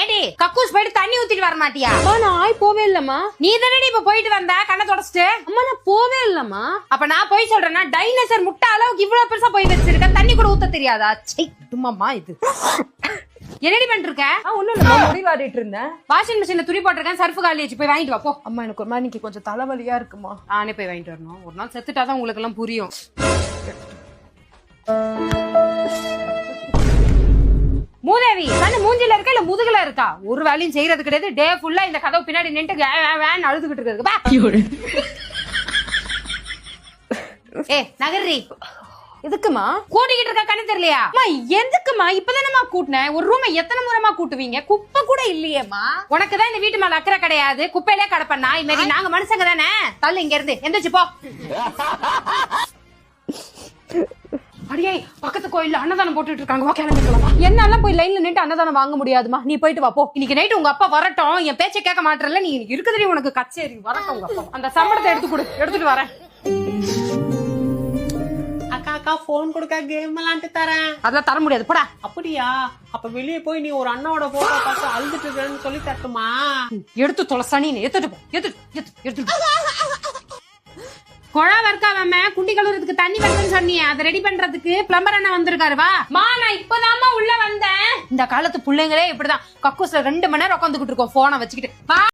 ஏடி கக்கூஸ் போயிட்டு தண்ணி ஊத்திட்டு வர மாட்டியா? நான் ஆய் போவே இல்லம்மா. நீ தானே இப்ப போயிட்டு வந்த கண்ணை தொடச்சிட்டு. அம்மா நான் போவே இல்லம்மா. அப்ப நான் போய் சொல்றேன்னா டைனோசர் முட்டை அளவுக்கு இவ்வளவு பெருசா போய் வச்சிருக்க, தண்ணி கூட ஊத்த தெரியாதா? சும்மாமா இது என்னடி பண்ணிருக்க? ஒண்ணும் இல்ல, முடி வாரிட்டு இருந்தேன். வாஷிங் மிஷின்ல துணி போட்டிருக்கேன், சர்ஃப் காலி வச்சு போய் வாங்கிட்டு வா போ. அம்மா எனக்கு ஒரு மாதிரி இன்னைக்கு கொஞ்சம் தலைவலியா இருக்குமா. நானே போய் வாங்கிட்டு வரணும். ஒரு நாள் செத்துட்டாதான் உங்களுக்கு எல்லாம் புரியும். மூதேவி கண்ணு மூஞ்சில இருக்கா இல்ல முதுகுல இருக்கா? ஒரு வேலையும் செய்யறது கிடையாது. டே ஃபுல்லா இந்த கதவு பின்னாடி நின்று வேன் அழுதுகிட்டு இருக்கு. ஏ நகர்றி எதுக்குமா கூட்டிக்கிட்டு இருக்க? கண்ணு தெரியலையா? எதுக்குமா? இப்பதானமா கூட்டினேன். ஒரு ரூமை எத்தனை முறைமா கூட்டுவீங்க? குப்பை கூட இல்லையேமா. உனக்குதான் இந்த வீட்டு மேல அக்கறை கிடையாது. குப்பையிலே கடப்ப நாய் மாரி. நாங்க மனுஷங்க தானே. தள்ளு இங்க இருந்து எந்திரிச்சு போ. அடியே பக்கத்து கோயில்ல அன்னதானம் போட்டுட்டு இருக்காங்க, கிளம்பிக்கலாம். என்னால போய் லைன்ல நின்று அன்னதானம் வாங்க முடியாதுமா. நீ போயிட்டு வா போ. இன்னைக்கு நைட்டு உங்க அப்பா வரட்டும். என் பேச்சை கேட்க மாட்டறல. நீ இருக்குதுடி உனக்கு கச்சேரி. வரட்டும் உங்க அப்பா. அந்த சம்பளத்தை எடுத்து கொடு, எடுத்துட்டு வரேன். அக்கா போன் கொடுக்க கேம் விளையாண்டு தரேன். அதெல்லாம் தர முடியாது போடா. அப்படியா? அப்ப வெளியே போய் நீ ஒரு அண்ணாவோட போட்டோ பார்த்து அழுதுட்டு இருக்கேன்னு சொல்லி தட்டுமா? எடுத்து தொலைசா நீ. எடுத்துட்டு போ. எடுத்துட்டு குழாவ இருக்காம குண்டி கழுவுறதுக்கு தண்ணி வருதுன்னு சொன்னியே, அதை ரெடி பண்றதுக்கு பிளம்பர் அண்ணா வந்திருக்காரு. வா மா, நான் இப்பதாம்மா உள்ள வந்தேன். இந்த காலத்து பிள்ளைங்களே இப்படிதான் கக்கூஸ்ல 2 மணி நேரம் உட்காந்துக்கிட்டு இருக்கோம் போனை வச்சுக்கிட்டு. வா.